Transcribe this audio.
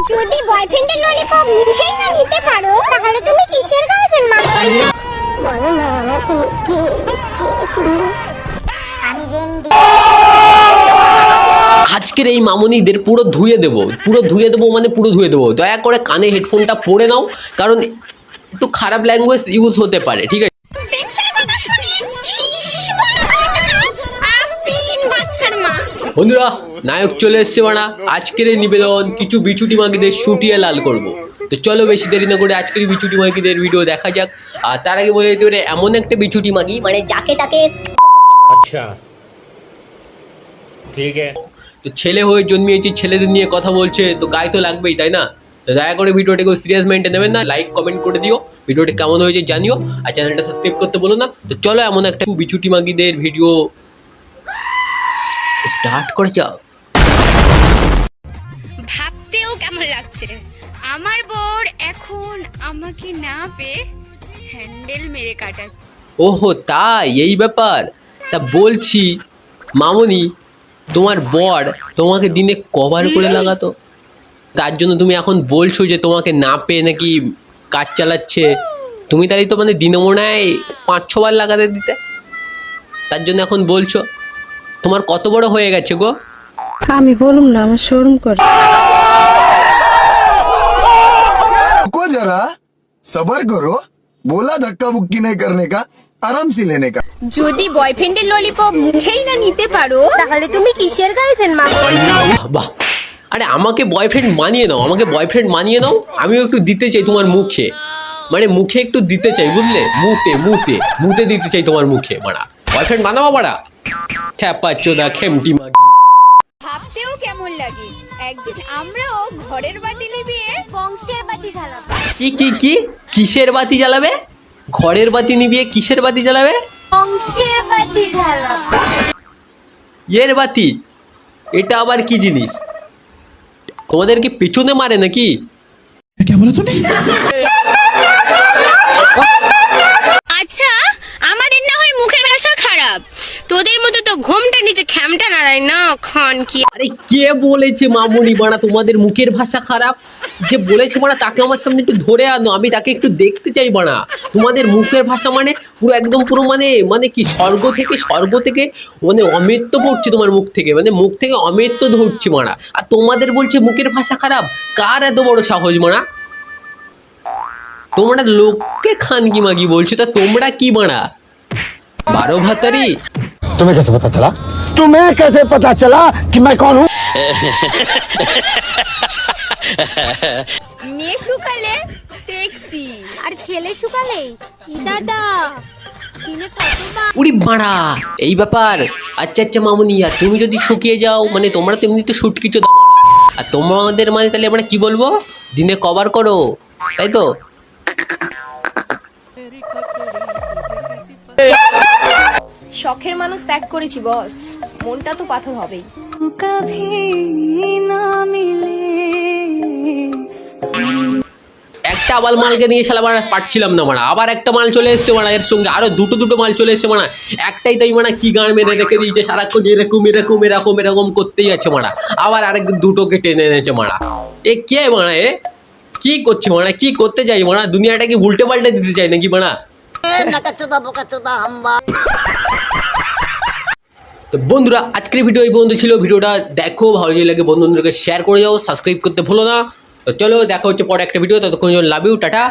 যদি বয়ফ্রেন্ডের ললিপপ মুখেই না নিতে পারো তাহলে তুমি কিসের গার্লফ্রেন্ড মানবে? বলো না তুমি কি আমি রেন্ডি। আজকের এই মামুনিদের পুরো ধুয়ে দেবো মানে পুরো ধুয়ে দেবো। দয়া করে কানে হেডফোনটা পরে নাও, কারণ একটু খারাপ ল্যাঙ্গুয়েজ ইউজ হতে পারে, ঠিক আছে? সেক্সের কথা শুনে আজ 3 বাচ্চার মা। বন্ধুরা, নায়ক চলে এসছে বানা। আজকের এই নিবেদন কিছু বিচুটি মাগিদের শুটিয়ে লাল করব। তো চলো বেশি দেরি না করে আজকের বিচুটি মাগিদের ভিডিও দেখা যাক। আর তার আগে বলে দিতে পারে এমন একটা বিচুটি মাগি মানে যাকে তাকে अच्छा ठीक है। তো ছেলে হয়ে জন্মিয়েছি, ছেলেদের নিয়ে কথা বলছে তো গায়ে তো লাগবেই, তাই না? তো দয়া করে ভিডিওটাকে সিরিয়াস মাইন্ডে নেবেন না, লাইক কমেন্ট করে দিও, ভিডিওটি কেমন হয়েছে জানিও, আর চ্যানেলটা সাবস্ক্রাইব করতে বলো না। তো চলো এমন একটা বিচুটি মাগিদের ভিডিও স্টার্ট করে যাও। ভাবতেও কেমন লাগছে, আমার বর এখন আমাকে না পেয়ে হ্যান্ডেল মেরে কাটাচ্ছে। ওহো তাই, এই ব্যাপার। তা বলছি মামুনি, তোমার বর তোমাকে দিনে কবার করে লাগাতো? তার জন্য তুমি এখন বলছো যে তোমাকে না পেয়ে নাকি কাজ চালাচ্ছে। তুমি তাহলে তো মানে দিনে মনে হয় 5-6 বার লাগাতে দিতে, তার জন্য এখন বলছো। তোমার কত বড় হয়ে গেছে গো? আমি বলুম না, আমার শরম করে। रुको जरा सबर करो, बोला धक्का बुक्की नहीं करने का, आराम से लेने का। যদি বয়ফ্রেন্ডের ললিপপ মুখেই না নিতে পারো তাহলে তুমি কিসের গার্লফ্রেন্ড মানবে? বাহ বাহ, আরে আমাকে বয়ফ্রেন্ড মানিয়ে নাও, আমাকে বয়ফ্রেন্ড মানিয়ে নাও। আমিও একটু দিতে চাই তোমার মুখে, মানে মুখে একটু দিতে চাই, বুঝলে? মুতে দিতে চাই তোমার মুখে। মারা বয়ফ্রেন্ড বানাবো মারা, খ্যাপা চোদা খেমটি মাগি। ভাবতেও কেমন লাগে, একদিন আমরাও ঘরের বাতি নিভিয়ে বংশের বাতি জ্বালাবো। কি কিসের বাতি জ্বালাবে? ঘরের বাতি নিভিয়ে কিসের বাতি জ্বালাবে? বংশের বাতি জ্বালাবো। এর বাতি? এটা আবার কি জিনিস? তোমাদের কি পিছনে মারে নাকি? আচ্ছা, আমাদের না হয় মুখের ভাষা খারাপ, তোদের মতো তো ঘোমটা নিচে খ্যামটা নাড়ায় না খান কি। আরে কে বলেছে মামুনি বাড়া তোমাদের মুখের ভাষা খারাপ? যে বলেছে বাড়া তাকে আমার সামনে একটু ধরে আনো, আমি তাকে একটু দেখতে চাই বাড়া। তোমাদের মুখের ভাষা মানে পুরো একদম পুরো মানে কি স্বর্গ থেকে মানে অমৃত পড়ছে তোমার মুখ থেকে, মানে মুখ থেকে অমৃত ধরছে মারা। আর তোমাদের বলছে মুখের ভাষা খারাপ? কার এত বড় সাহস মারা? তোমরা লোককে খানকি মাগি বলছো, তা তোমরা কি মারা? 12 ভাতারি? तुम्हें कैसे पता चला कि मैं कौन हूँ? মেয়ে শুকালে সেক্সি আর ছেলে শুকালে কি দাদা দিনে কতবার? উড়ি বাড়া, এই ব্যাপার। আচ্ছা মামুনি, আর তুমি যদি শুকিয়ে যাও, মানে তোমরা তো এমনি তো শুটকিছো দাও, আর তোমাদের মানে তাহলে আমরা কি বলবো? দিনে কভার করো, তাই তো? শখের মানুষ ত্যাগ করেছি বস, মনটা তো পাথর হবেই। একটা আবাল মালকে নিয়ে শালা মারা পারছিলাম না মারা, আবার একটা মাল চলে এসছে মারা, এর সঙ্গে আরো দুটো মাল চলে এসছে মারা। একটাই তাই মারা কি গান মেরে রেখে দিয়েছে, সারাক্ষণ এরকম করতেই আছে মারা। আবার আরেক দুটোকে টেনে এনেছে মারা। এ কে মারা? এ কি করছে মারা? কি করতে চাই মারা? দুনিয়াটা কি উল্টে পাল্টে দিতে চাই নাকি মারা? তো বন্ধুরা, আজকের ভিডিও এই পর্যন্ত ছিল। ভিডিওটা দেখো, ভালো যদি লাগে বন্ধুদেরকে শেয়ার করে যাও, সাবস্ক্রাইব করতে ভুলো না। তো চলো দেখা হচ্ছে পরে একটা ভিডিও, ততক্ষণ লাভ ইউ, টাটা।